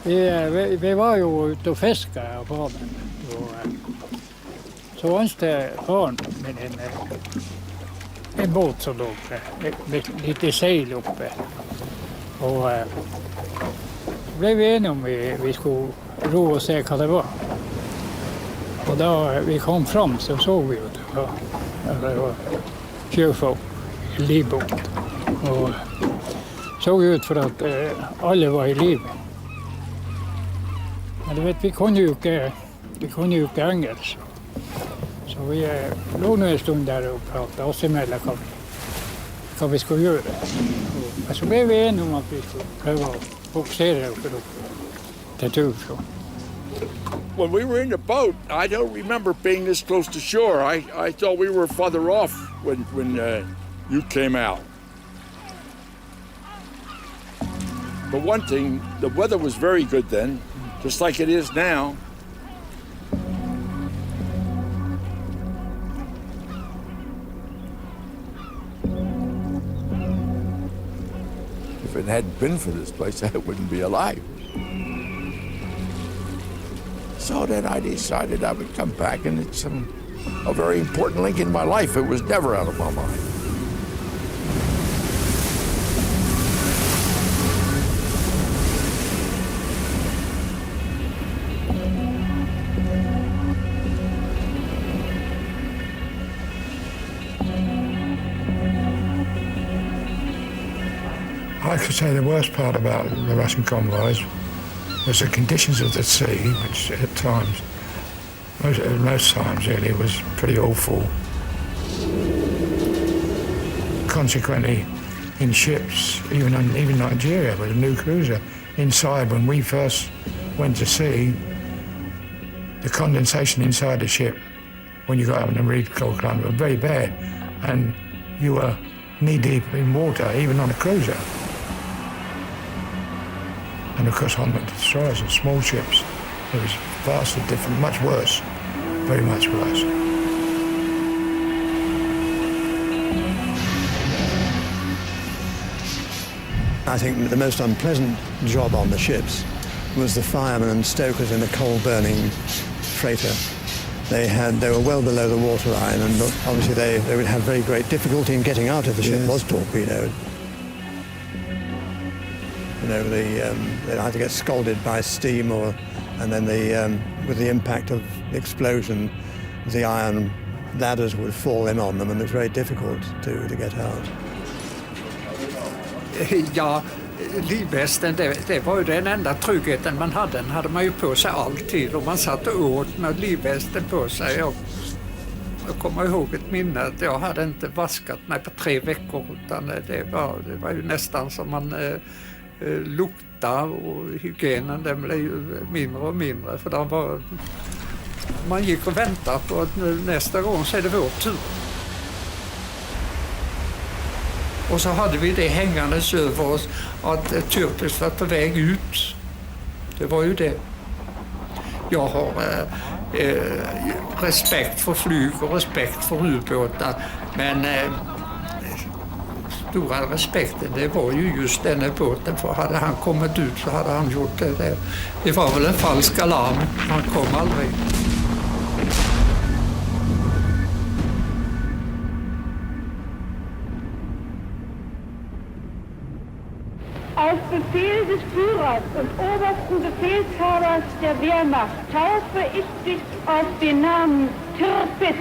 Vi var jo ute og fisket av faren. Så ønsket faren min en båt som lå med litt seil oppe. Og så ble vi enige om vi skulle ro og se hva det var. Og da vi kom fram, så vi jo det var sjøfolk, livbåt. Og så ut for at alle var i livet. Men du vet, vi kunne jo ikke engelsk. Så vi lå nå en stund der og pratet oss imellom hva vi skulle gjøre. Men så ble vi enige om at vi skulle prøve å fokusere opp til tur. When we were in the boat, I don't remember being this close to shore. I thought we were farther off when you came out. But one thing, the weather was very good then, just like it is now. If it hadn't been for this place, I wouldn't be alive. So then I decided I would come back, and it's a very important link in my life. It was never out of my mind. I could say the worst part about the Russian convoys was the conditions of the sea, which at times, most times really, was pretty awful. Consequently, in ships, even Nigeria with a new cruiser, inside when we first went to sea, the condensation inside the ship, when you got up in the reef climate, was very bad, and you were knee-deep in water, even on a cruiser. And of course on the destroyers and small ships, it was vastly different, much worse, very much worse. I think the most unpleasant job on the ships was the firemen and stokers in a coal-burning freighter. They were well below the waterline, and obviously they would have very great difficulty in getting out if the ship was torpedoed. You know, they'd either get scalded by steam and then with the impact of the explosion, the iron ladders would fall in on them, and it was very difficult to get out. Ja, livvästen, det var ju den enda tryggheten man hade. Den hade man ju på sig alltid, och man satt och åt med livvästen på sig. Jag kommer ihåg ett minne att jag hade inte vaskat mig på 3 veckor, utan det var ju nästan som man lukta, och hygienen den blev ju mindre och mindre, för man gick och väntade på att nästa gång så är det vår tur. Och så hade vi det hängandes över oss att Churchill var på väg ut. Det var ju det. Jag har respekt för flyg och respekt för ubåtar, men stora respekten, det var ju just denna båten, för hade han kommit ut så hade han gjort det. Det var väl en falsk alarm, han kom aldrig. Auf Befehl des Führers und obersten Befehlshabers der Wehrmacht taufe ich dich auf den Namen Tirpitz.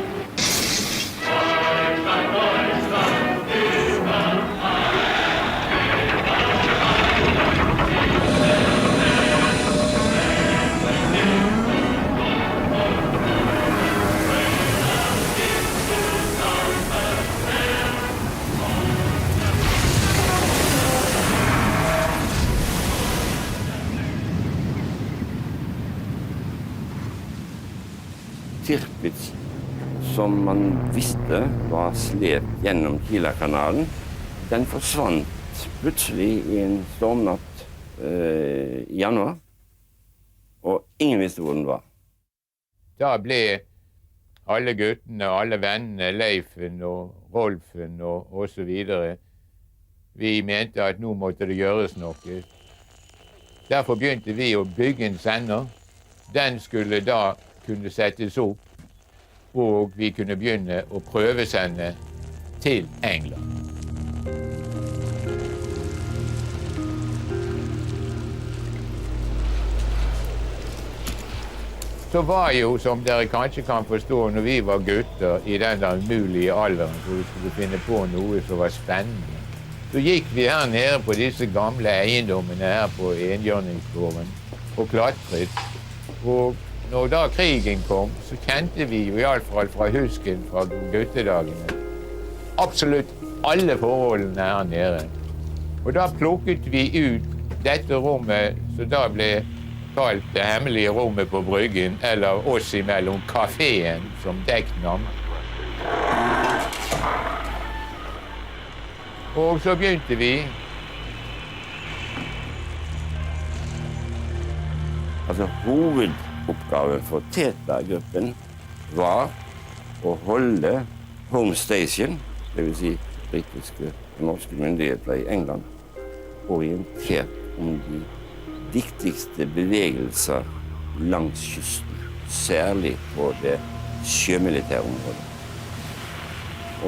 Tirpitz, som man visste var slept gjennom Kielerkanalen, den forsvant plutselig i en stormnatt i januar, og ingen visste hvor den var. Da ble alle guttene og alle vennene, Leifen og Rolfen og så videre, vi mente at nå måtte det gjøres noe. Derfor begynte vi å bygge en sender. Den skulle da kunne settes opp, og vi kunne begynne å prøvesende til England. Så var jo, som dere kanskje kan forstå, når vi var gutter i den der umulige alderen hvor vi skulle finne på noe som var spennende, så gikk vi her nede på disse gamle eiendommene her på enhjørningsgården og klatret. Og når da krigen kom, så kjente vi jo i alle fall fra husken fra guttedagene absolutt alle forholdene her nede. Og da plukket vi ut dette rommet, så da ble kalt det hemmelige rommet på Bryggen, eller oss imellom kaféen som dekknavn. Og så begynte vi. Altså, hovedoppgaven for Theta-gruppen var å holde home station, det vil si britiske og norske myndigheter i England, orientert om de viktigste bevegelser langs kysten, særlig på det sjømilitære området.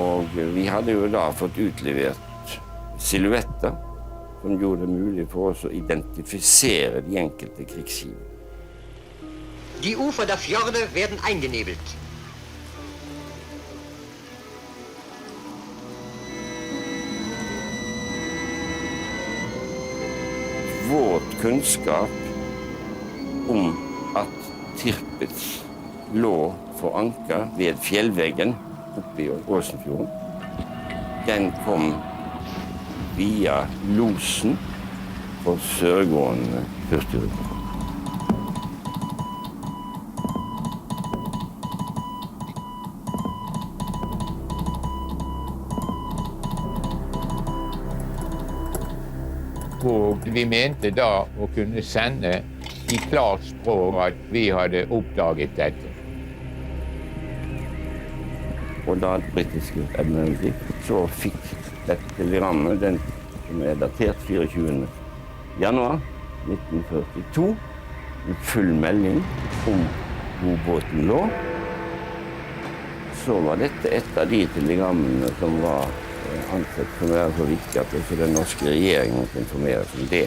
Og vi hadde jo da fått utlevert silhuetter som gjorde det mulig for oss å identifisere de enkelte krigsskip. Die Ufer der Fjorde werden eingenebelt. Vår kunnskap om at Tirpitz lå for anker ved fjellveggen oppe i Åsenfjorden, den kom via losen på sørgående hurtigruta. Og vi mente da å kunne sende i klart språk at vi hadde oppdaget dette. Og da britiske admiralty så fikk dette telegrammet, den som datert 24. januar 1942, en full melding om hvor båten lå. Så var dette et av de telegrammene som var ansett som er så viktig at også den norske regjeringen måtte informeres om det.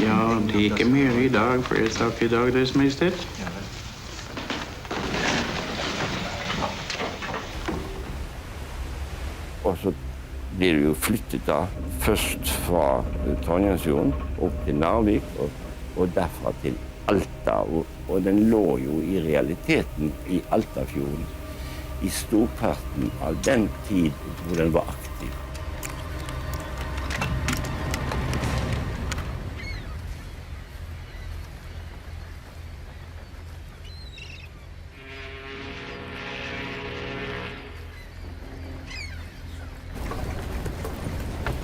Ja, det er ikke mer i dag, for jeg sagt i dag, Deres Majestet. Og så blir det jo flyttet da, først fra Trondheimsfjorden opp til Narvik, og derfra til Alta. Og den lå jo i realiteten i Altafjorden i storparten av den tid hvor den var aktiv.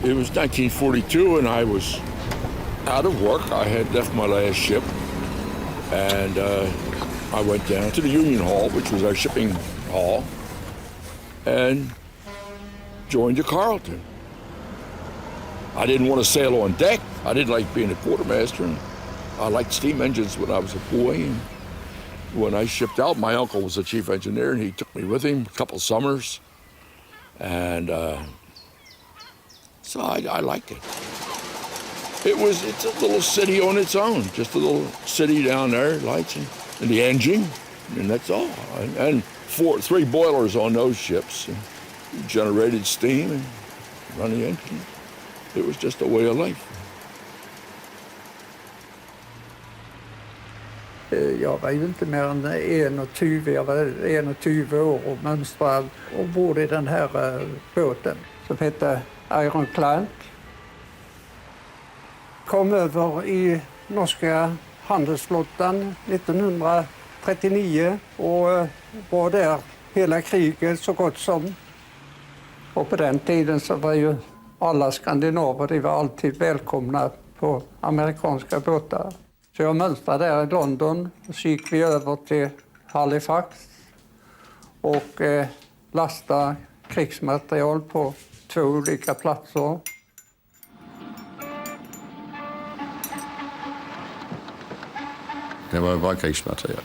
It was 1942 and I was out of work. I had left my last ship and I went down to the Union Hall, which was our shipping hall, and joined the Carleton. I didn't want to sail on deck. I didn't like being a quartermaster, and I liked steam engines when I was a boy. And when I shipped out, my uncle was the chief engineer, and he took me with him a couple summers, and so I liked it. It's a little city on its own, just a little city down there, lights and the engine, and that's all. And 3 boilers on those ships, and generated steam and run the engine. It was just a way of life. Jag var ju inte mer än 21, jag var 21 år och mönstrad och bodde i den här båten som hette Ironclad. Kom över i norska handelsflottan 1939 och var där hela kriget så gott som. Och på den tiden så var ju alla skandinaver, de var alltid välkomna på amerikanska båtar. Så jag mönstrade där i London och så gick vi över till Halifax och lastade krigsmaterial på 2 olika platser. Det var jo bare krigsmateriel.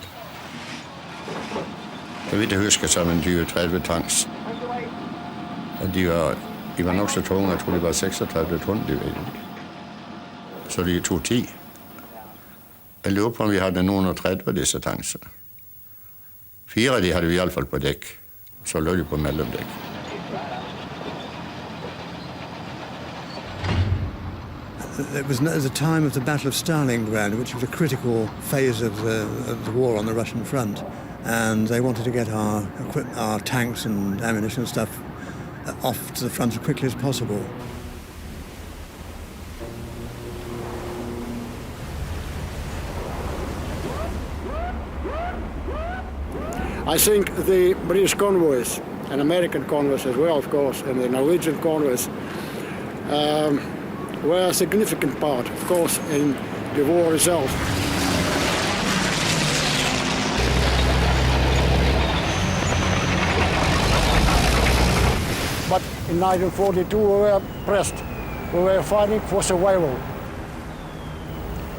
Så vidt jeg husker som en 20-30 tanks. Og de var nok så tunge, jeg tror de var 36 tonn, de ved. Så de tog 10. Jeg lurer på om vi hadde noen og 30 av disse tanksene. 4 av de hadde vi i alle fall på dekk. Så lå de på mellomdekk. It was at the time of the Battle of Stalingrad, which was a critical phase of the war on the Russian front. And they wanted to get our tanks and ammunition and stuff off to the front as quickly as possible. I think the British convoys, and American convoys as well, of course, and the Norwegian convoys, were a significant part, of course, in the war itself. But in 1942 we were pressed. We were fighting for survival.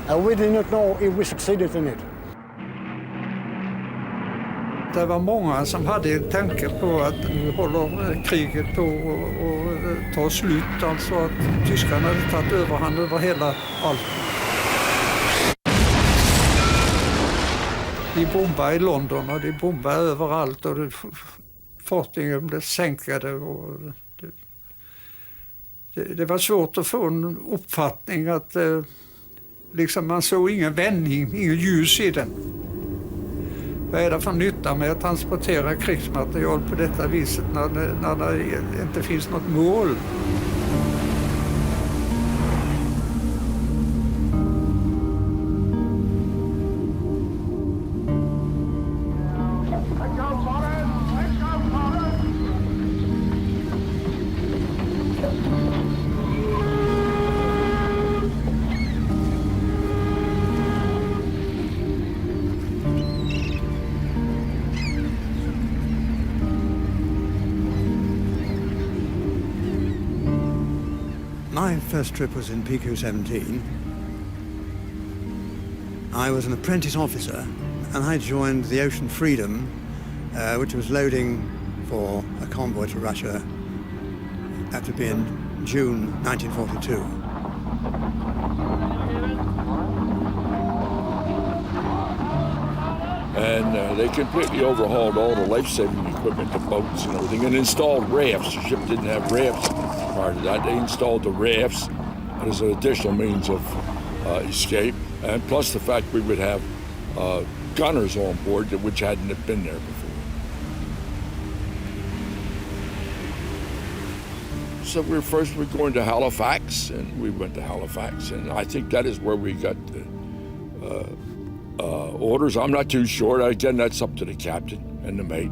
And we did not know if we succeeded in it. Det var många som hade en tanke på att nu håller kriget på att ta slut, alltså att tyskarna hade tagit överhand över hela allt. De bombade i London och de bombade överallt och fartygen blev sänkade. Och det var svårt att få en uppfattning att liksom man såg ingen vändning, ingen ljus i den. Vad är det för nytta med att transportera krigsmaterial på detta viset när det inte finns något mål? My first trip was in PQ-17. I was an apprentice officer and I joined the Ocean Freedom, which was loading for a convoy to Russia. That would be in June 1942. And they completely overhauled all the life-saving equipment, the boats and everything, and installed rafts. The ship didn't have rafts prior to that. They installed the rafts as an additional means of escape, and plus the fact we would have gunners on board, which hadn't been there before. So we were going to Halifax, and we went to Halifax, and I think that is where we got the orders. I'm not too sure. Again, that's up to the captain and the mate.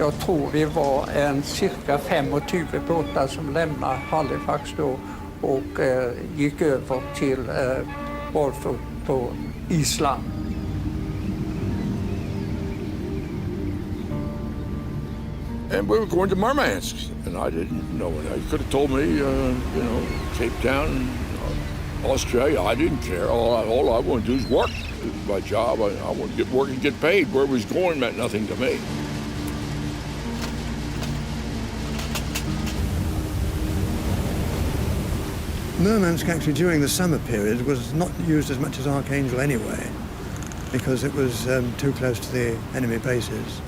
Jag tror det var cirka 25 båtar som lämnade Halifax då och gick över till Walford på Island. And we were going to Murmansk, and I didn't know it. You could have told me, Cape Town, Australia. I didn't care. All I wanted to do is work. It was my job. I wanted to get work and get paid. Where it was going meant nothing to me. Murmansk, actually, during the summer period, was not used as much as Archangel anyway, because it was too close to the enemy bases.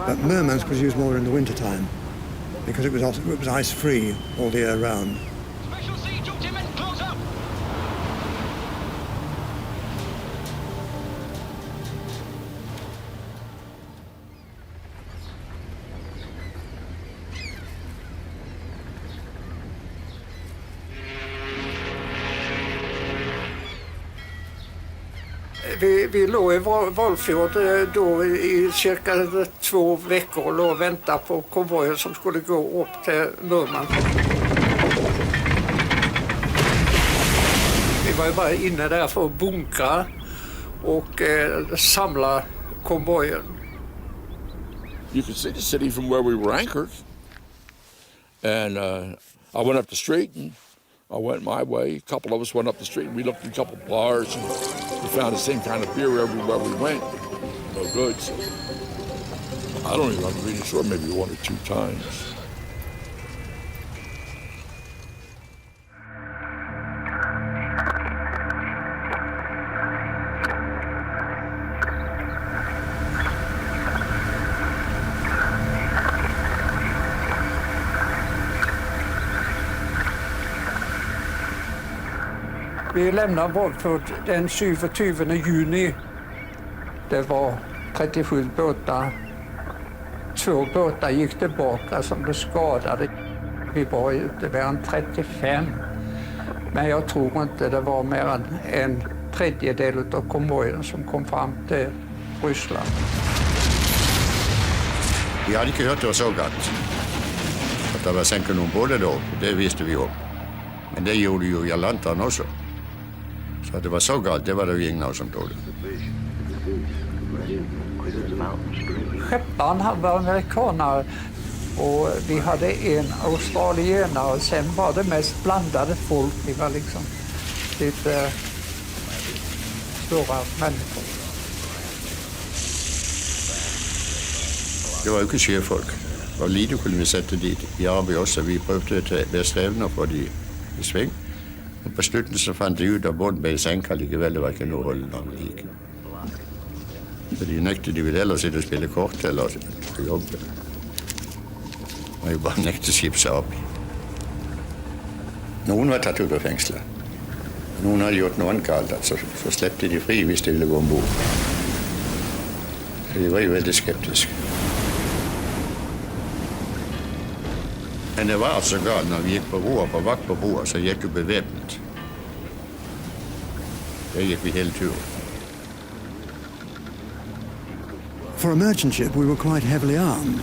But Murmansk was used more in the wintertime, because it was ice-free all the year round. Vi låg i Valfjord då i cirka 2 veckor och låg och väntade på konvojen som skulle gå upp till Murmansk. Vi var ju bara inne där för att bunkra och samla konvojen. You could see the city from where we were anchored. And I went up the street and I went my way. A couple of us went up the street and we looked at a couple of bars and we found the same kind of beer everywhere we went. No good. So I don't even remember being sure, maybe 1 or 2 times. Vi lämnade Valfjord den 27 juni. Det var 37 båtar. 2 båtar gick tillbaka som blev skadade. Vi var ute mer än 35. Men jag tror inte det var mer än en tredjedel av konvojen som kom fram till Ryssland. Vi hade inte hört det var så gott. Att det var sänkt någon både då, det visste vi om. Men det gjorde ju Jalantan också. Så det var så galt, det var det ju ingen som tog det. Skepparen var amerikanare och vi hade en australienare och sen var det mest blandade folk. Vi var liksom lite stora människor. Det var ju inte sjöfolk. Det var lite kunde vi sätta dit i arbete också. Vi prövade att bestävna på de i sväng. Och på slutet så fann de ut att båten blev sänka likevel, det var inte något håll när de gick. Så de nekte, de ville ellers sitte og spille kort eller jobbe. De jo bare nekte skip seg opp. Noen var tatt ut av fengslet. Noen hadde gjort noe galt, så släppte de fri hvis de ville gå ombord. De var jo veldig skeptiske. Men det var altså galt når vi gikk på broer, på vakt på broer, så gikk jo bevæpnet. Det gikk vi hele turen. For a merchant ship, we were quite heavily armed.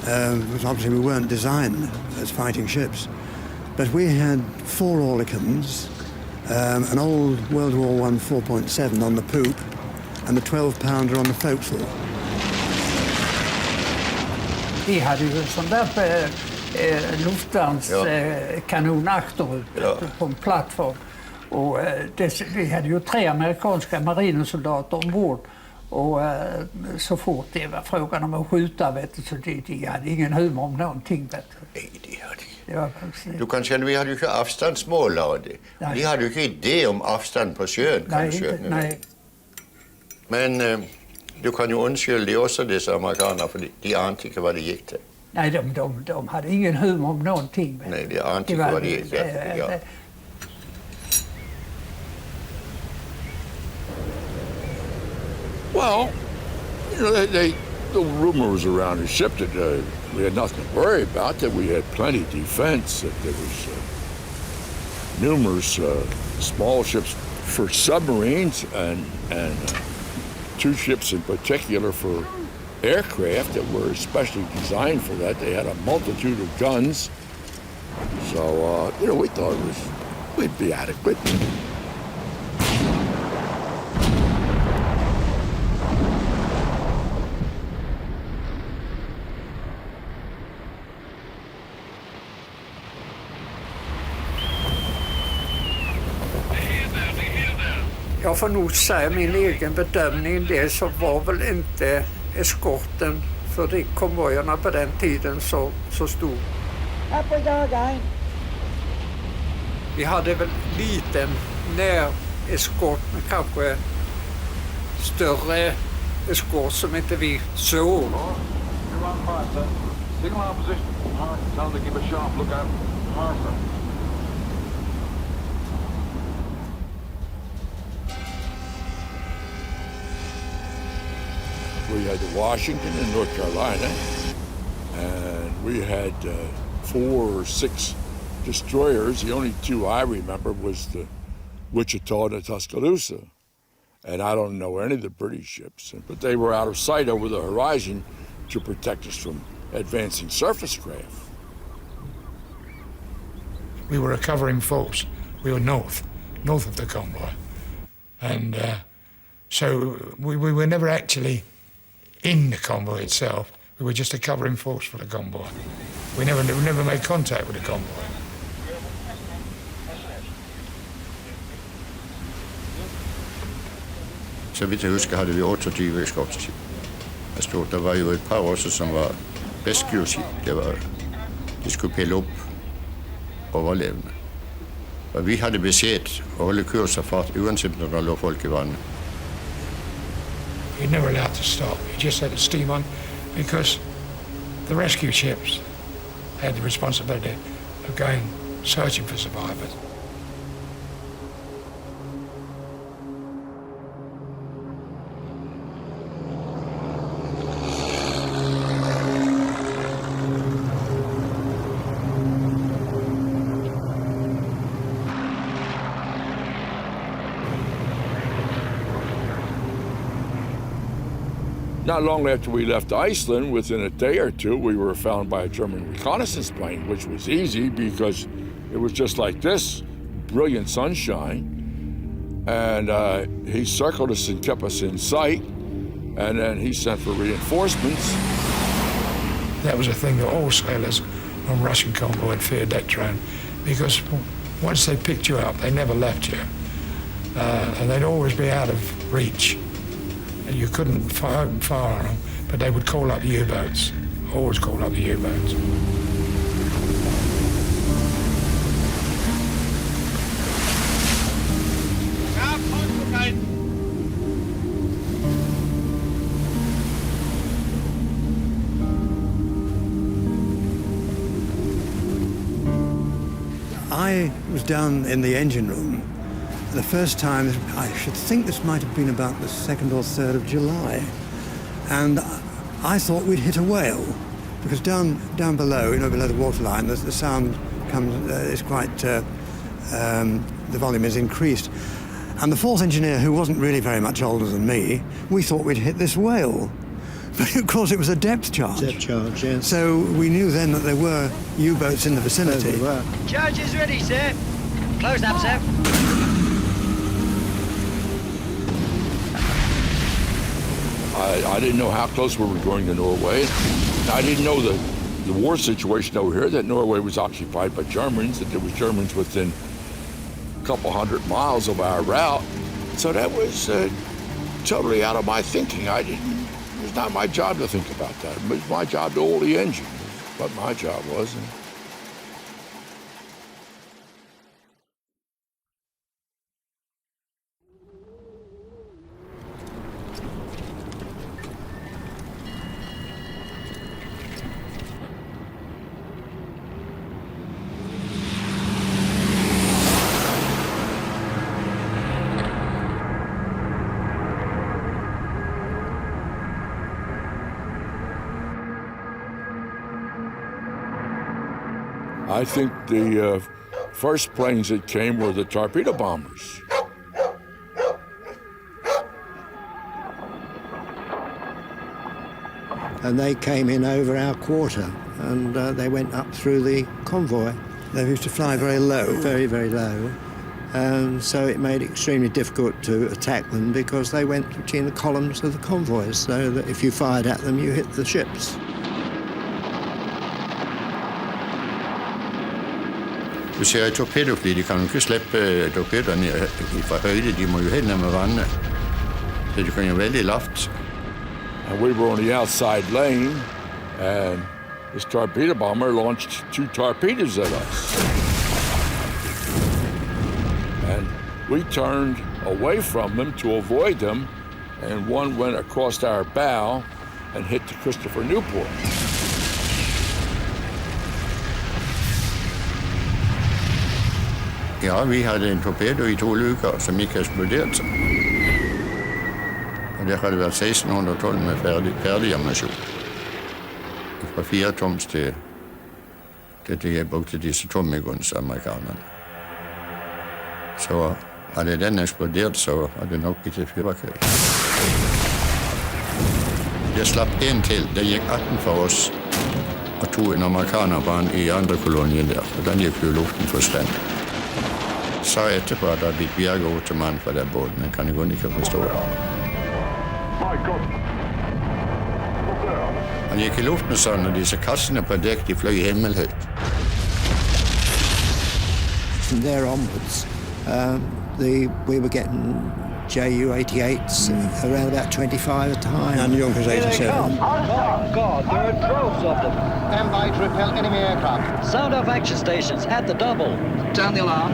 Because obviously we weren't designed as fighting ships. But we had 4 Oerlikons, an old World War I 4.7 on the poop, and the 12-pounder on the forecastle. Vi hade ju en sån där luftvärnskanon akterut på en plattform. Och vi hade ju 3 amerikanska marinesoldater ombord. Och så fort det var frågan om att skjuta, vet du, så de hade ingen humor om någonting. Vet du. Nej, det hade de. Du kan känna, vi hade ju inte avståndsmålare. De hade ju inte idé om avstånd på sjön, kanske. Nej. Men du kan ju undskylda också dessa amerikaner, för de ante inte vad det gick till. Nej, de hade ingen humor om någonting. Nej, de ante inte vad det gick till. Ja. Well, you know, the rumor was around the ship that we had nothing to worry about, that we had plenty of defense, that there was numerous small ships for submarines and 2 ships in particular for aircraft that were especially designed for that. They had a multitude of guns. So, you know, we thought we'd be adequate. Jag får nog säga min egen bedömning, det så var väl inte eskorten för de konvojerna på den tiden så stor. Vi hade väl liten näreskort, men kanske större eskort som inte vi såg. We had the Washington in North Carolina, and we had 4 or 6 destroyers. The only 2 I remember was the Wichita and the Tuscaloosa. And I don't know any of the British ships, but they were out of sight over the horizon to protect us from advancing surface craft. We were a covering force. We were north of the convoy. And so we were never actually in the convoy itself. We were just a covering force for the convoy. We never made contact with the convoy. Så vidt jeg husker, hadde vi 28 eskorteskip. Der var jo et par også, som var rescue-skip. De skulle pille opp overlevende. Og vi hadde beskjed å holde kurs og fart uansett når det lå folk i vannet. You're never allowed to stop. You just had to steam on because the rescue ships had the responsibility of going searching for survivors. Not long after we left Iceland, within a day or two, we were found by a German reconnaissance plane, which was easy because it was just like this, brilliant sunshine. And he circled us and kept us in sight, and then he sent for reinforcements. That was a thing that all sailors on Russian convoy had feared, that drone, because once they picked you up, they never left you. And they'd always be out of reach. You couldn't open fire on them, but they would call up the U-boats, always call up the U-boats. I was down in the engine room the first time. I should think this might have been about the 2nd or 3rd of July, and I thought we'd hit a whale, because down below, below the waterline, the sound comes is quite the volume is increased, and the fourth engineer, who wasn't really very much older than me, we thought we'd hit this whale. But of course it was a depth charge. Depth charge, yes. So we knew then that there were U-boats in the vicinity. Charge is ready, sir. Close up, sir. I didn't know how close we were going to Norway. I didn't know the war situation over here, that Norway was occupied by Germans, that there was Germans within a couple hundred miles of our route. So that was totally out of my thinking. It was not my job to think about that. It was my job to hold the engine, but my job wasn't. I think the first planes that came were the torpedo bombers. And they came in over our quarter, and they went up through the convoy. They used to fly very low. Very, very low. And so it made it extremely difficult to attack them, because they went between the columns of the convoys, so that if you fired at them, you hit the ships. Du ser et torpedofly, de kan jo ikke slippe torpedoerne fra høyde, de må jo helt ned med vannet. Så de kan jo veldig lavt. And we were on the outside lane, and this torpedo bomber launched 2 torpedoes at us. And we turned away from them to avoid them, and one went across our bow and hit the Christopher Newport. Ja, vi hadde en torpedo i 2 luker som ikke eksploderte. Og det hadde vært 1600 tonn med ferdig ammunisjon. Fra 4 toms til jeg brukte disse Tommy Guns, amerikanerne. Så Hadde den eksplodert, så hadde det nok ikke fyrverkeri. Det slapp en til. Det gikk 18 for oss og tog en amerikaner på i andre kolonien der. Og den gikk jo luften fullstendig. Sa etterpå at det hadde blitt bjerget til mann fra den båten. Den kan jeg godt ikke forstå det. Han gikk i luften sånn, og disse kassene på dekk, de fløy himmelhøyt. From there onwards, we were getting Ju-88s, around about 25 at the time. And Junkers 87. God, there are droves of them. Stand by to repel enemy aircraft. Sound off action stations at the double. Sound the alarm.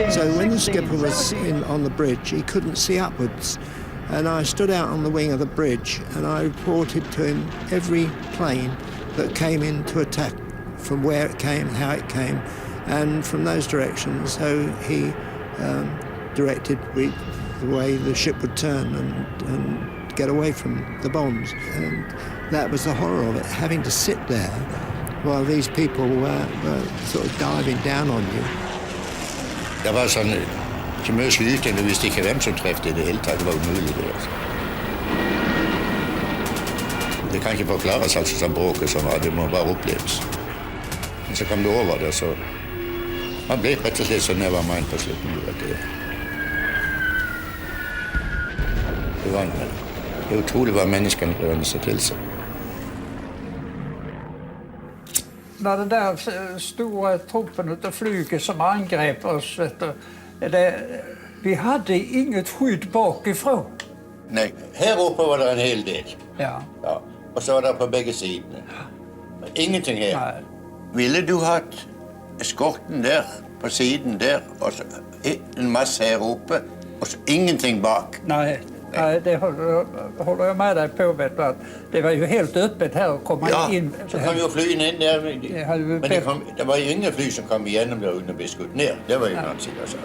15, So when the 16, skipper was on the bridge, he couldn't see upwards. And I stood out on the wing of the bridge and I reported to him every plane that came in to attack, from where it came, how it came, and from those directions. So he directed the way the ship would turn and get away from the bombs. And that was the horror of it, having to sit there while these people were sort of diving down on you. Det var sånn ikke mye skyting, du visste ikke hvem som trefte i det hele tatt. Det var umulig det. Altså. Det kan ikke forklares altså som bråket som var, det må bare oppleves. Men så kom det over det, så man ble rett og slett så never mind på slutten. Det var utrolig hva menneskene prøvde seg til seg. När den där stora truppen utav flyget som angrep oss, vi hade inget skydd bakifrån. Nej, här uppe var det en hel del. Ja. Ja. Och så var det på bägge sidorna. Ingenting här. Nej. Ville du ha eskorten där, på sidan där, och så en massa här uppe, och så ingenting bak? Nej. Nej, det håller jag med dig på, vet du, att det var ju helt öppet här att komma in. Ja, så kom ju flygen in där, men det var ju inga flyg som kom igenom där utan att bli skutt ner. Det var ju en annan situation.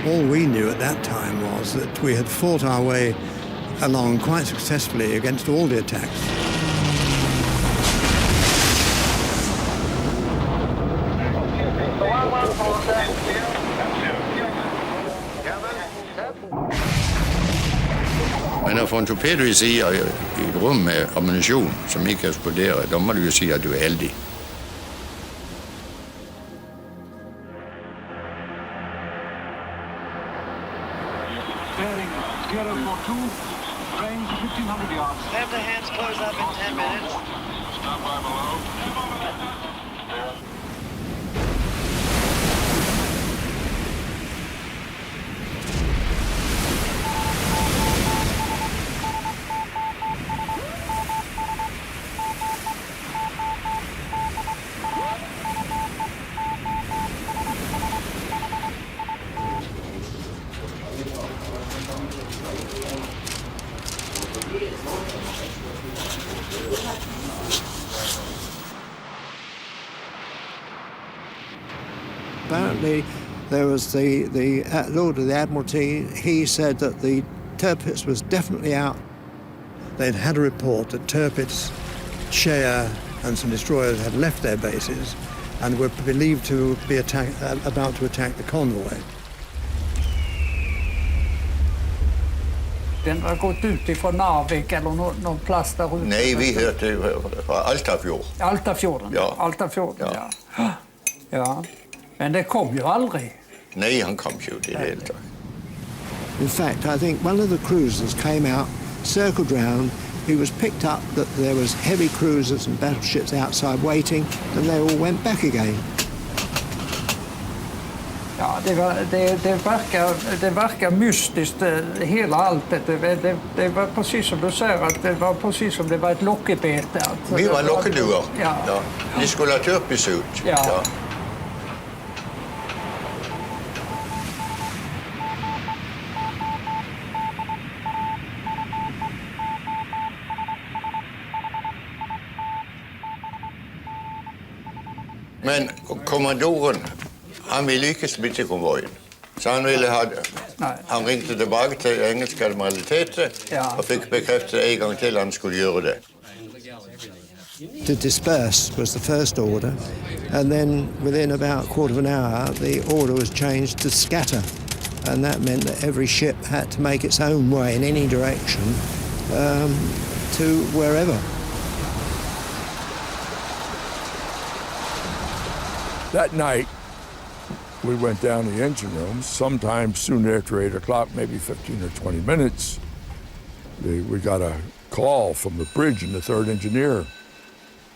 All we knew at that time was that we had fought our way along quite successfully against all the attacks. Men at få en torpedo i siden i et rum med ammunition, som ikke eksploderer, da må du jo si at du er heldig. Have the hands close up in 10 minutes. Stop by below. Apparently, there was the Lord of the Admiralty. He said that the Tirpitz was definitely out. They'd had a report that Tirpitz, Shea and some destroyers had left their bases and were believed to be about to attack the convoy. Den har gått ut ifrån Narvik eller någon plats där ute. Nej, vi hörde Altafjord. Altafjorden, ja. Altafjorden, ja. Ja. Men det kom ju aldrig. Nej, han kom ju till det helt. In fact, I think one of the cruisers came out, circled round. He was picked up that there was heavy cruisers and battleships outside waiting, and they all went back again. Ja, det verkar mystiskt, hela alltet. Det var precis som du säger, att det var precis som det var ett lockebete. Alltså, vi var lockeduer. Ja. De skulle ha Tirpitz ut. Ja. Men kommandoren, han ville ikke splitte konvoien. Så han ringte tilbake til engelsk admiralitetet og fikk bekreftet en gang til han skulle gjøre det. To disperse was the first order, and then within about a quarter of an hour the order was changed to scatter, and that meant that every ship had to make its own way in any direction to wherever. That night, we went down the engine room, sometime soon after 8 o'clock, maybe 15 or 20 minutes. We got a call from the bridge, and the third engineer,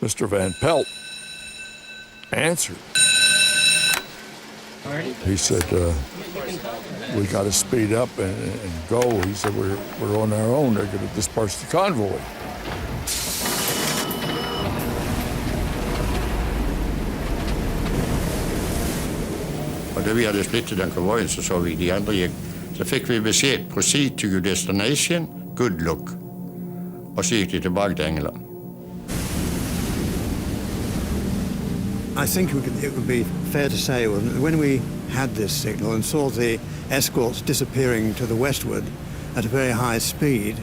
Mr. Van Pelt, answered. He said, we got to speed up and go. He said, we're on our own. They're going to disperse the convoy. Og da vi hadde splittet den konvoien, så vi de andre gikk. Så fikk vi beskjed, proceed to your destination, good luck. Og så gikk de tilbake til England. I think it would be fair to say when we had this signal and saw the escorts disappearing to the westward at a very high speed,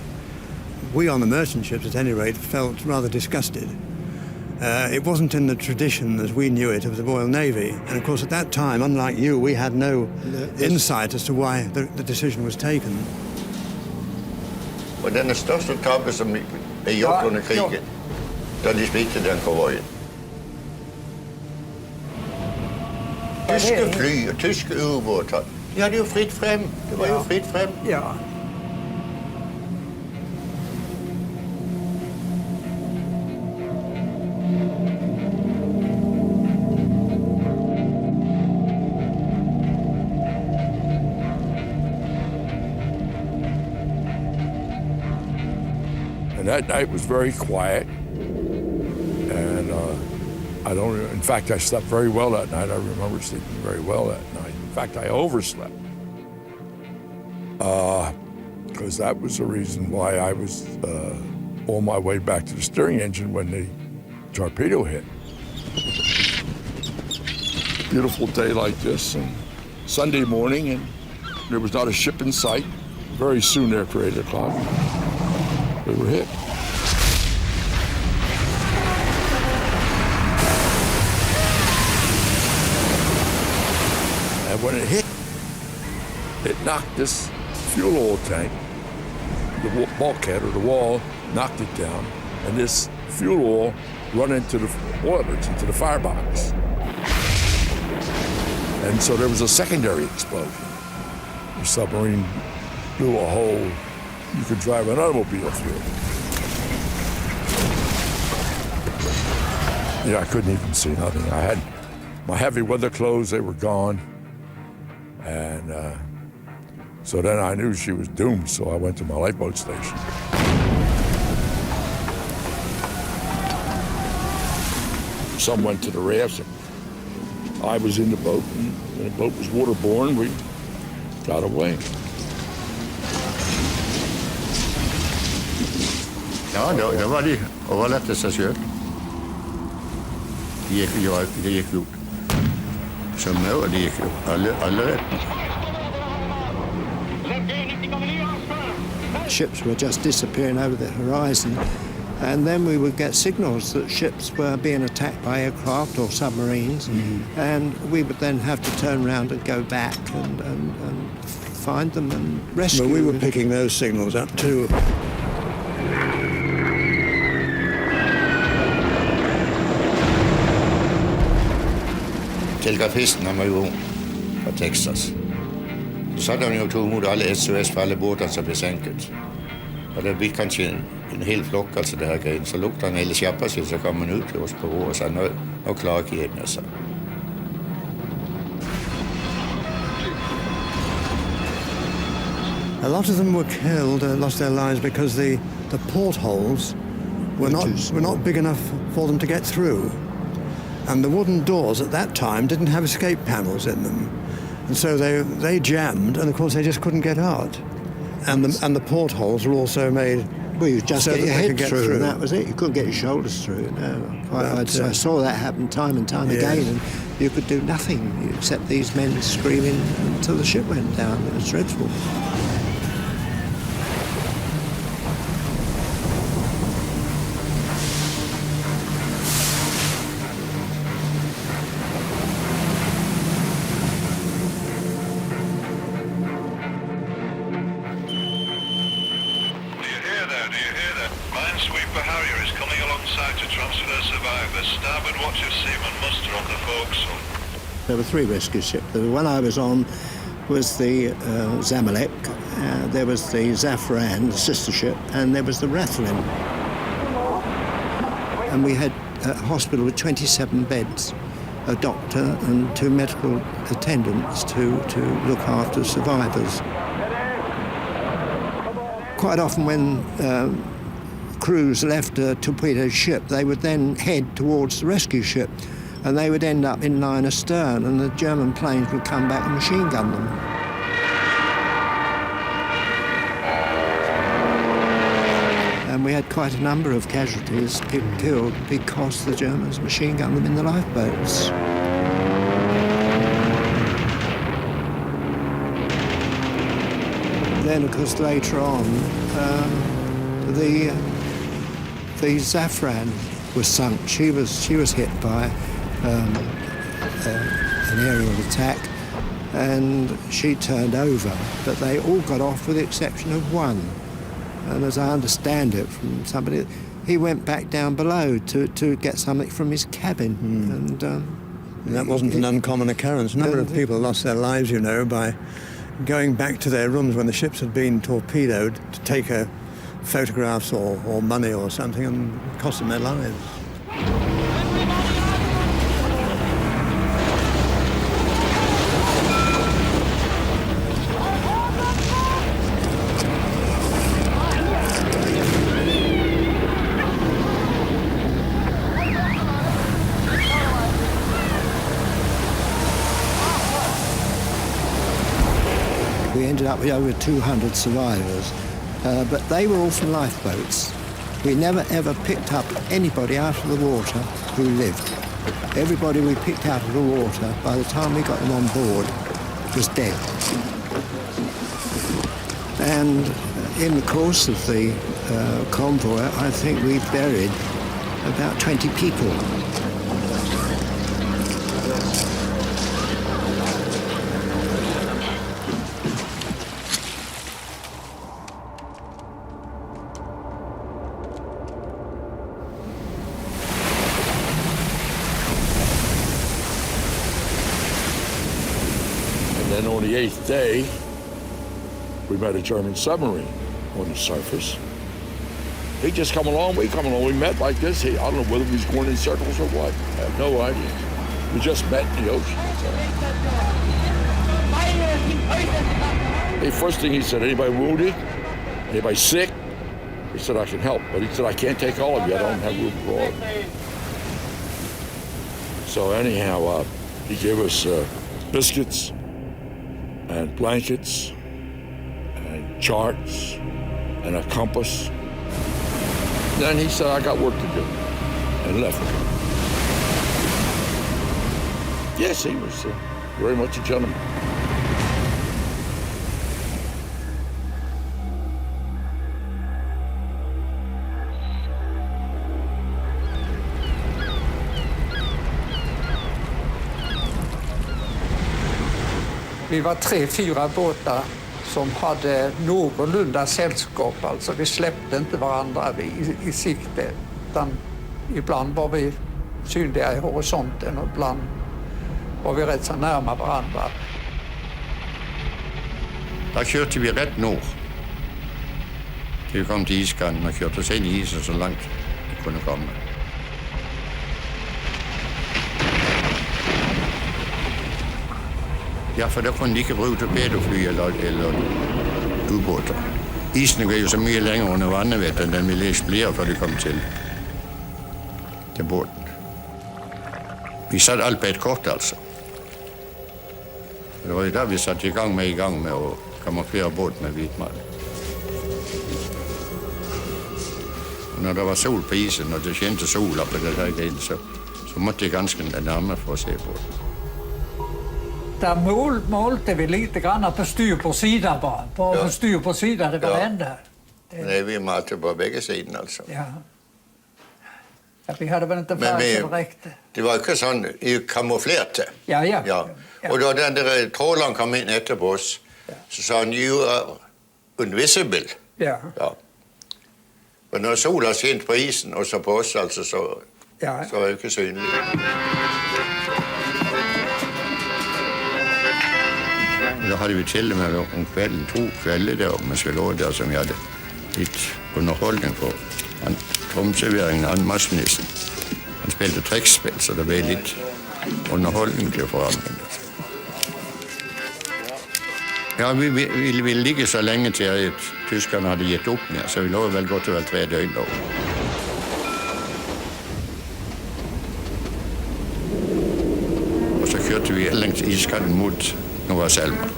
we on the merchant ships at any rate felt rather disgusted. It wasn't in the tradition as we knew it of the Royal Navy, and of course at that time, unlike you, we had no insight as to why the decision was taken. Og den største tabbe som gjort under krigen, da de splittet den konvoien. Tyske fly og tyske ubåter, de hadde jo fritt frem. Det var jo fritt frem. Ja. And that night was very quiet, and in fact, I slept very well that night. I remember sleeping very well that night. In fact, I overslept. Because that was the reason why I was on my way back to the steering engine when the torpedo hit. Beautiful day like this, and Sunday morning, and there was not a ship in sight. Very soon after 8 o'clock, we were hit. And when it hit, it knocked this fuel oil tank, the bulkhead or the wall, knocked it down, and this fuel oil run into the boilers, into the firebox. And so there was a secondary explosion. The submarine blew a hole. You could drive an automobile through it. Yeah, I couldn't even see nothing. I had my heavy weather clothes, they were gone. And so then I knew she was doomed, so I went to my lifeboat station. Some went to the rafts, and I was in the boat, and when the boat was waterborne, we got away. Ja, da var de overlatt seg selv. De gikk ut. Som nå, de gikk alle retten. Ships were just disappearing over the horizon, and then we would get signals that ships were being attacked by aircraft or submarines, and we would then have to turn around and go back and find them and rescue them. Well, we were picking those signals up too. Telegrafisten han var jo fra Texas. Så satte han jo tog imod alle SOS for alle båtene som ble senket. Og det ble kanskje en hel flokk, altså det her greien. Så lukte han hele kjappa sin, så kom han ut til oss på ro og sa, nå klarer ikke jeg med seg. A lot of them were killed, lost their lives because the portholes were not big enough for them to get through. And the wooden doors at that time didn't have escape panels in them. And so they jammed, and of course they just couldn't get out. And the portholes were also made Well, you just so get your that they head could get through, through. and that was it. You couldn't get your shoulders through. No, I saw that happen time and time Yes. again, and you could do nothing except these men screaming until the ship went down. It was dreadful. Minesweeper Harrier is coming alongside to transfer survivors. Starboard watch of seaman muster on the forecastle. There were 3 rescue ships. The one I was on was the Zamalek, there was the Zafran, the sister ship, and there was the Rathlin. And we had a hospital with 27 beds, a doctor and 2 medical attendants to look after survivors. Quite often when crews left a torpedo ship, they would then head towards the rescue ship, and they would end up in line astern, and the German planes would come back and machine gun them. And we had quite a number of casualties, people killed, because the Germans machine gunned them in the lifeboats. Then, of course, later on, the Zafran was sunk. She was hit by an aerial attack, and she turned over. But they all got off with the exception of one. And as I understand it from somebody, he went back down below to get something from his cabin. And that wasn't an uncommon occurrence. A number of people lost their lives, you know, by going back to their rooms when the ships had been torpedoed to take photographs or money or something, and it cost them their lives. We ended up with over 200 survivors. But they were all from lifeboats. We never ever picked up anybody out of the water who lived. Everybody we picked out of the water, by the time we got them on board, was dead. And in the course of the convoy, I think we buried about 20 people. Then on the 8th day, we met a German submarine on the surface. He just come along, we come along, we met like this. I don't know whether he was going in circles or what. I have no idea. We just met in the ocean. The first thing he said, anybody wounded? Anybody sick? He said, I can help. But he said, I can't take all of you. I don't have room for all of you. So anyhow, he gave us biscuits and blankets and charts and a compass. Then he said, I got work to do, and left. Yes, he was very much a gentleman. Vi var 3-4 båtar som hade någorlunda sällskap. Alltså vi släppte inte varandra i sikte. Utan ibland var vi synliga i horisonten och ibland var vi rätt så närma varandra. Da kørte vi ret nord. Til vi kom til iskanten og kørte oss inn i isen så langt vi kunne komme. Ja, for der kunne de ikke bruge torpedofly eller ubåter. Isen går jo så mye længere under vandet, vet du, end den ville eksplodere, før de kom til båten. Vi satte alt på et kort, altså. Det var jo da vi satte i gang med å kamuflere båten med hvitmaling. når der var sol på isen, og det skinte sol oppe i det her grillet, så måtte jeg ganske nærmere for å se på det. Der målte vi lite grann på styr på sidan bara. Bara på styr på sidan, det var ända. Nej, vi malte på begge siden, altså. Ja. Ja, vi hade väl inte färg som räckte. Det var ikke sånn, I kamuflerte. Ja. Og da den der tråleren kom inn etterpå oss, så sa han, you are invisible. Ja. Og når sola skinte på isen, og så på oss, altså, så var det ikke synlig. Da hadde vi til og med om kvelden, 2 kvelder der, mens vi lå der, som vi hadde litt underholdning for. Tromserveringen av massministeren. Han spilte trekkspill, så det ble litt underholdning til forandringen. Ja, vi ville ligge så lenge til at tyskerne hadde gitt opp med, så vi lå vel godt og vel 3 døgn da. Og så kjørte vi lengs iskanten mot Nova Selma.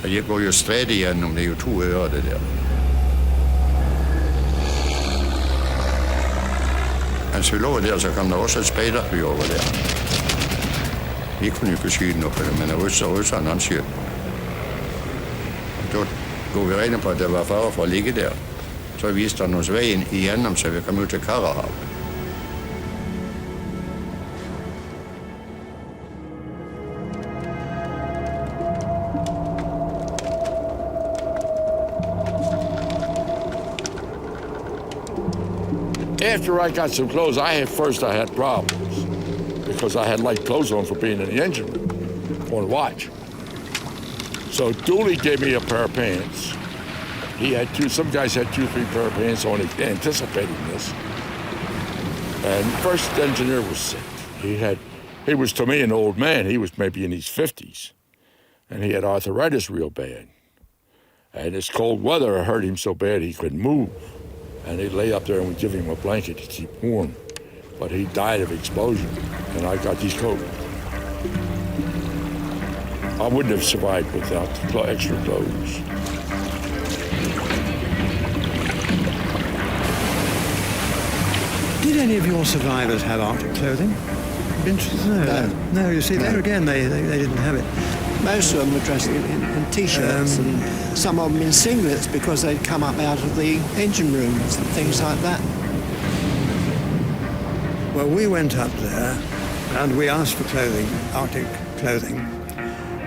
Det går jo stred igjennom, det er jo 2 ører det der. Mens vi lå der, så kom det også et speiderfly over der. Vi kunne jo ikke skyde noe på det, men russerne han skjøt. Da går vi regnet på at det var fare for å ligge der. Så viste han oss veien igjennom, så vi kom ut til Karahavet. After I got some clothes, I had problems because I had light clothes on for being in the engine room on watch. So Dooley gave me a pair of pants. He had some guys had 2, 3 pair of pants on anticipating this. And the first engineer was sick. He was to me an old man. He was maybe in his 50s. And he had arthritis real bad. And this cold weather hurt him so bad he couldn't move. And he'd lay up there and we'd give him a blanket to keep warm. But he died of exposure, and I got these coats. I wouldn't have survived without the extra clothes. Did any of your survivors have Arctic clothing? No, you see, there again, they didn't have it. Most of them were dressed in T-shirts and some of them in singlets because they'd come up out of the engine rooms and things like that. Well, we went up there and we asked for clothing, Arctic clothing.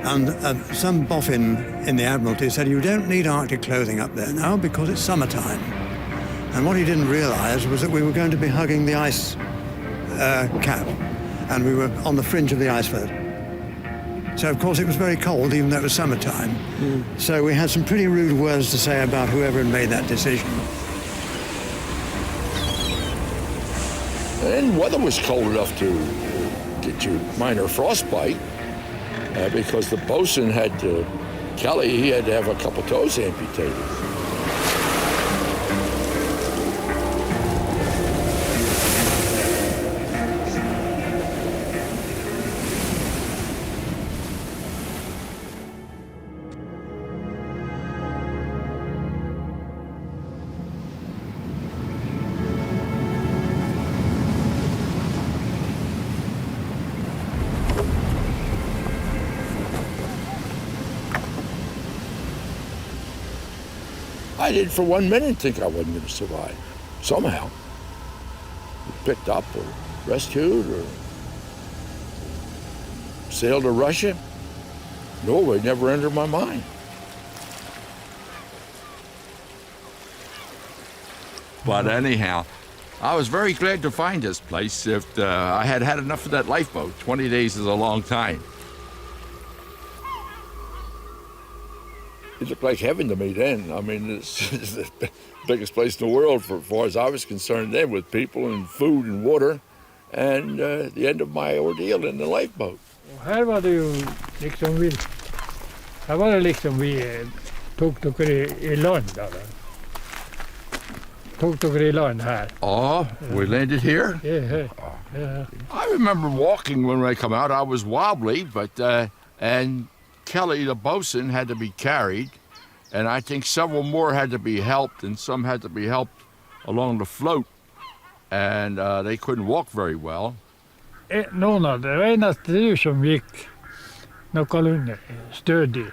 And some boffin in the Admiralty said, you don't need Arctic clothing up there now because it's summertime. And what he didn't realize was that we were going to be hugging the ice cap. And we were on the fringe of the iceberg. So, of course, it was very cold, even though it was summertime. So we had some pretty rude words to say about whoever had made that decision. And the weather was cold enough to get you minor frostbite because the bosun had Kelly, he had to have a couple toes amputated. I didn't for 1 minute think I wasn't going to survive. Somehow. Picked up or rescued or sailed to Russia. Norway never entered my mind. But anyhow, I was very glad to find this place. If I had had enough of that lifeboat, 20 days is a long time. It looked like heaven to me then. I mean, it's the biggest place in the world for as far as I was concerned then, with people and food and water, and the end of my ordeal in the lifeboat. Här var det ju liksom vi tog i land där. Tog i land här. Oh, we landed here? Yeah. I remember walking when I come out. I was wobbly, but and Kelly, the bosun, had to be carried, And I think several more had to be helped, and some had to be helped along the float. And they couldn't walk very well. Noen av det eneste dyr som gikk noenlunde stødig.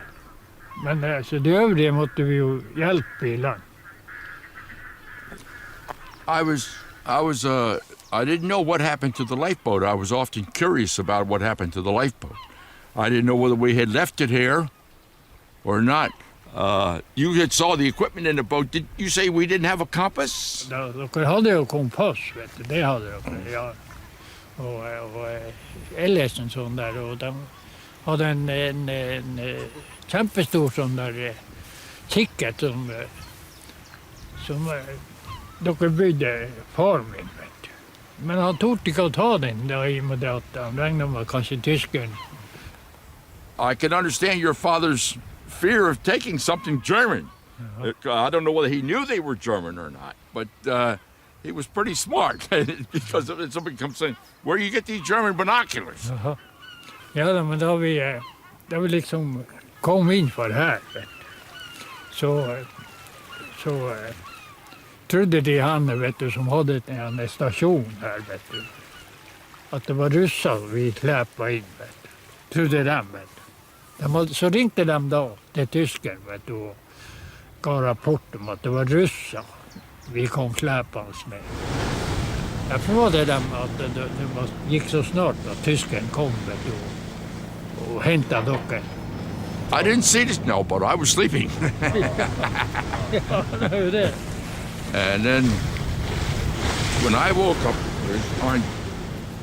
Men så de øvrige måtte vi jo hjelpe i land. I didn't know what happened to the lifeboat. I was often curious about what happened to the lifeboat. I didn't know whether we had left it here or not. You had saw the equipment in the boat. Did you say we didn't have a compass? Dere hadde jo kompass, vet du. Det hadde dere, ja. Og ellers en sånn der, og de hadde en kjempestor sånn der kikkert som dere bygde far min, vet du. Men han torde ikke å ta den da, i og med at han regnet med kanskje tyskeren. I can understand your father's fear of taking something German. I don't know whether he knew they were German or not, but he was pretty smart because somebody comes saying, where do you get these German binoculars? Ja, men da vi liksom kom inn for her, vet du, så trodde de han, vet du, som hadde en stasjon her, vet du, at det var russer vi släpade in, vet du. Trodde de, vet du. Så ringte de da til tyskeren, vet du, og gav rapport om at det var russer vi kom släpans med. Derfor var det dem at det gikk så snart at tyskeren kom, vet du, og hentet dere. I didn't see this, no, but I was sleeping. Ja, det er jo det. And then when I woke up, on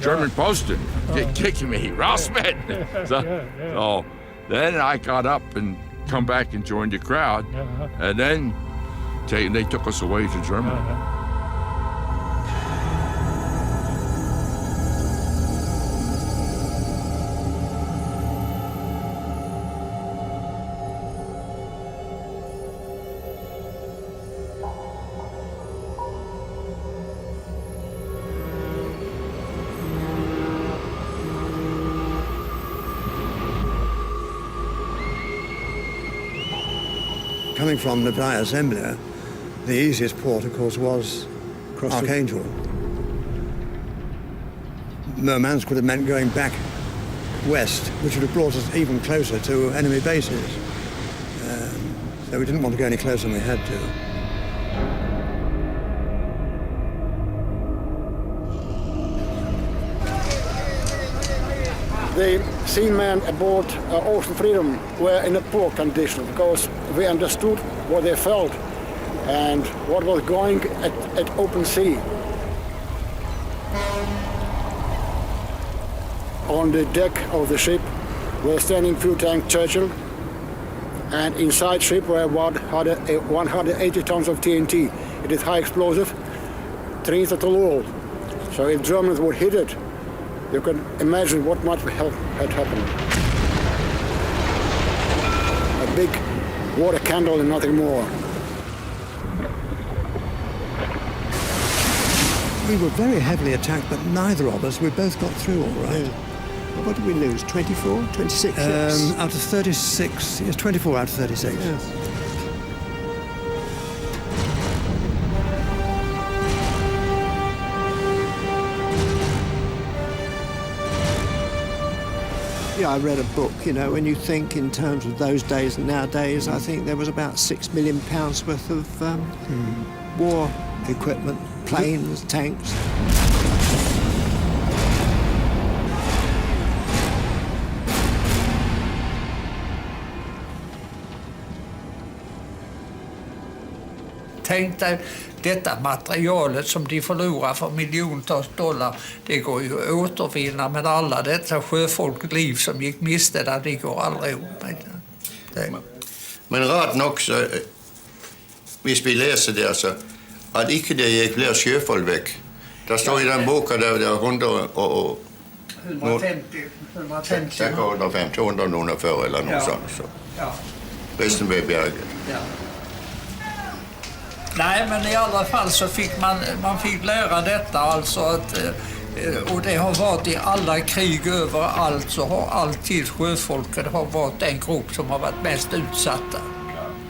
German posted kicking me, Rasmus. So then I got up and come back and joined the crowd, and then they took us away to Germany. Coming from the Dry Assembly, the easiest port, of course, was Archangel. Murmansk would have meant going back west, which would have brought us even closer to enemy bases. So we didn't want to go any closer than we had to. The seamen aboard Ocean Freedom were in a poor condition because we understood what they felt and what was going at open sea. On the deck of the ship were standing fuel tank Churchill, and inside ship were 180 tons of TNT. It is high explosive, trains at the wall. So if Germans would hit it, you can imagine what might have had happened. A big water candle and nothing more. We were very heavily attacked, but neither of us, we both got through all right. What did we lose, 24, 26 ships? Out of 36, yes, 24 out of 36. Yes. Yeah, I read a book, you know, when you think in terms of those days and nowadays, I think there was about £6 million worth of war equipment, planes, tanks. Tänk dig detta materialet som de förlorar för miljontals dollar. Det går ju att återvinna, men alla detta sjöfolkliv som gick miste där, det går aldrig upp. Men rart nok så, hvis vi læser det altså, at ikke det gikk flere sjøfolk vekk. Der står i den boka der det er 150 noen før eller noe sånt. Så. Resten ble berget. Ja. Nej, men i alla fall så fick man fick lära detta alltså att, och det har varit i alla krig överallt, så har alltid sjöfolket har varit den grupp som har varit mest utsatta.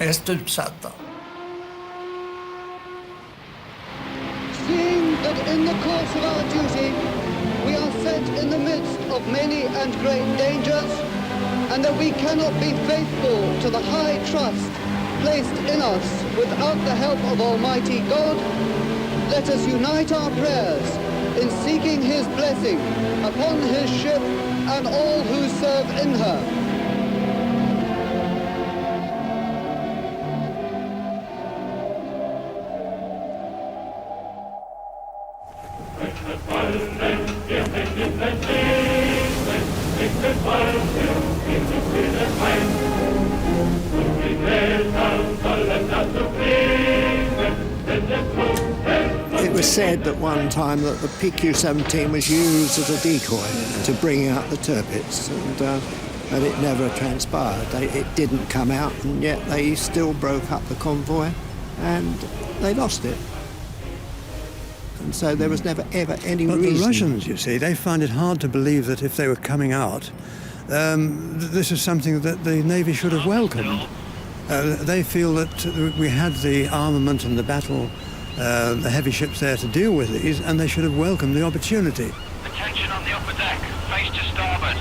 mest utsatta. Seeing that in the course of our duty we are set in the midst of many and great dangers, and that we cannot be faithful to the high trust placed in us without the help of Almighty God, let us unite our prayers in seeking His blessing upon His ship and all who serve in her. It was said at one time that the PQ-17 was used as a decoy to bring out the Tirpitz, and it never transpired. It didn't come out, and yet they still broke up the convoy, and they lost it. And so there was never, ever any reason. But the Russians, you see, they find it hard to believe that if they were coming out, this is something that the Navy should have welcomed. They feel that we had the armament and the battle, the heavy ships there to deal with these, and they should have welcomed the opportunity. Attention on the upper deck, face to starboard.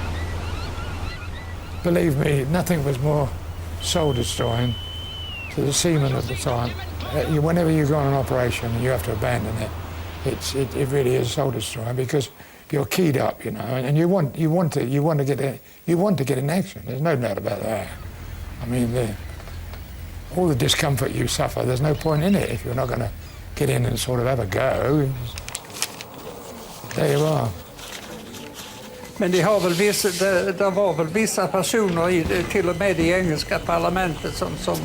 Believe me, nothing was more soul-destroying to the seamen at the time. Whenever you go on an operation, you have to abandon it. It really is soul-destroying because you're keyed up, and you want to get in action. There's no doubt about that. I mean, all the discomfort you suffer, there's no point in it if you're not going to get in and sort of have a go. There you are. Men det var väl vissa personer, till och med i engelska parlamentet, som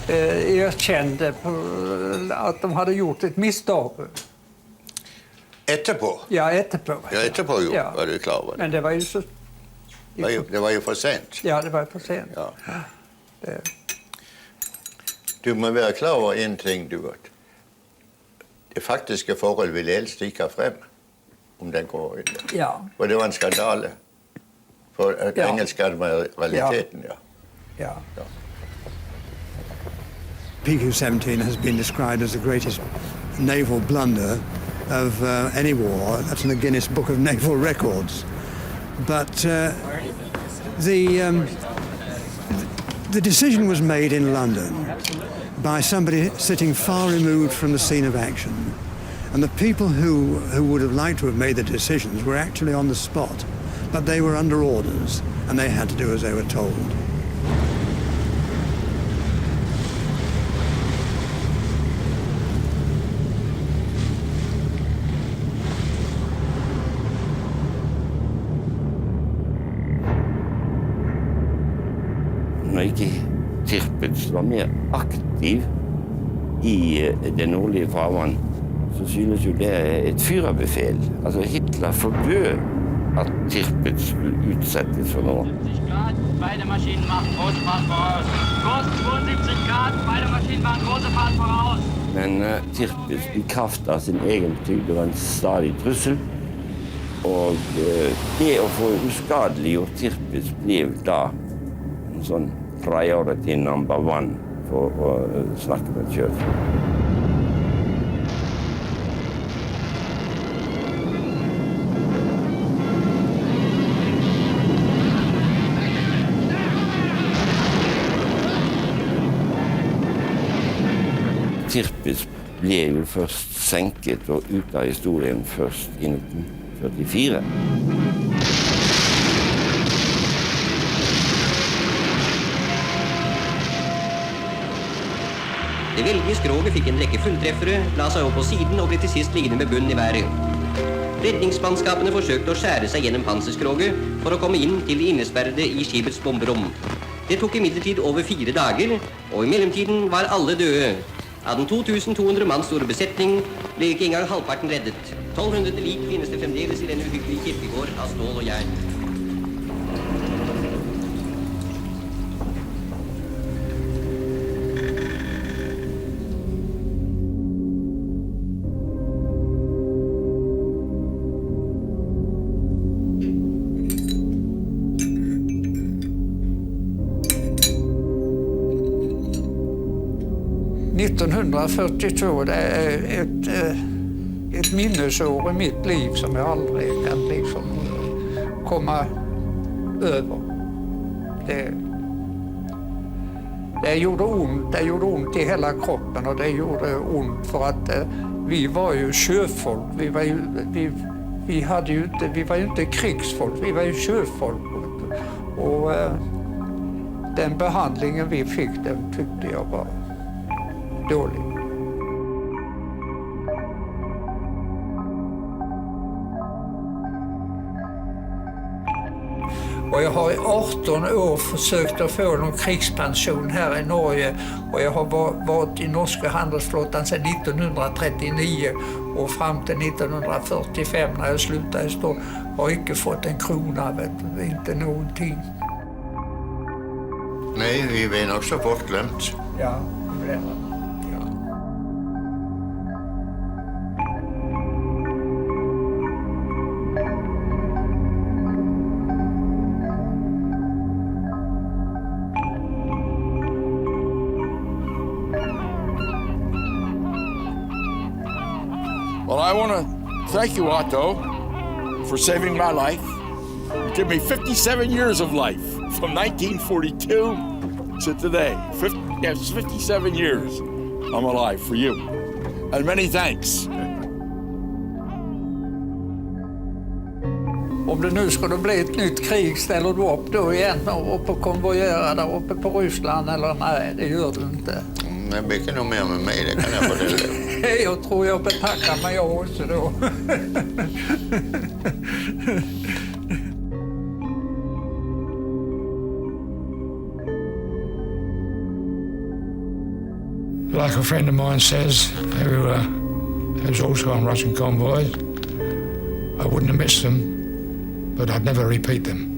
erkände att de hade gjort ett misstag. Etterpå? Ja, etterpå. Ja, etterpå var du klar över det. Men det var ju så... Det var ju för sent. Ja, det var för sent. Ja. Du må være klar over en ting, du vet. Det faktiske forhold vil helst ikke ha frem om den går inn. Ja. For det var en skandale. For engelsk er realiteten, ja. PQ-17 has been described as the greatest naval blunder of any war. That's in the Guinness Book of Naval Records. But the decision was made in London by somebody sitting far removed from the scene of action. And the people who would have liked to have made the decisions were actually on the spot. But they were under orders, and they had to do as they were told. Når ikke Tirpitz var mer aktiv i det nordlige farvann, så synes jo det er et führerbefehl. Altså Hitler forbød at Tirpitz skulle utsettes for noe. 70 grad, beide Maschinen machen große Fahrt voraus. Kurs 72 grad, beide Maschinen machen große Fahrt voraus. Men Tirpitz i kraft av sin egen tyngde var en stadig trussel. Og det å få uskadeliggjort Tirpitz ble da en sånn priority number 1 for å snakke med Churchill. Tirpitz ble jo først senket og ut av historien først i 1944. Det veldige skroget fikk en rekke fulltreffere, la seg opp på siden og ble til sist liggende med bunnen i været. Redningsmannskapene forsøkte å skjære seg gjennom panserskroget for å komme inn til de innesperrede i skipets bomberom. Det tok imidlertid over 4 dager, og i mellomtiden var alle døde. Av den 2200 mann store besetning ble ikke engang halvparten reddet. 1200 lik finnes det fremdeles i denne uhyggelige kirkegård av stål og jern. 1942, det är ett minnesår i mitt liv som jag aldrig kan liksom komma över. Det gjorde ont i hela kroppen, och det gjorde ont för att vi var ju sjöfolk. Vi var ju inte krigsfolk, vi var ju sjöfolk. Och den behandlingen vi fick, den tyckte jag var dålig. Och jag har i 18 år försökt att få någon krigspension här i Norge, och jag har varit i norska handelsflottan sedan 1939 och fram till 1945 när jag slutade stå, har inte fått en krona, inte någonting. Nej, vi var också bortglömt. Ja, det är det. Well, I want to thank you, Otto, for saving my life. You gave me 57 years of life, from 1942 to today. 57 years I'm alive for you. And many thanks. Om det nu skulle bli ett nytt krig, ställer du upp då igen och på konvojera där uppe på Ryssland, eller nej, det gör du inte? Det blir nog mer med mig, det kan jag fortälla. Jag tror jag betackar mig också då. Like a friend of mine says, who was also on Russian convoys, I wouldn't have missed them, but I'd never repeat them.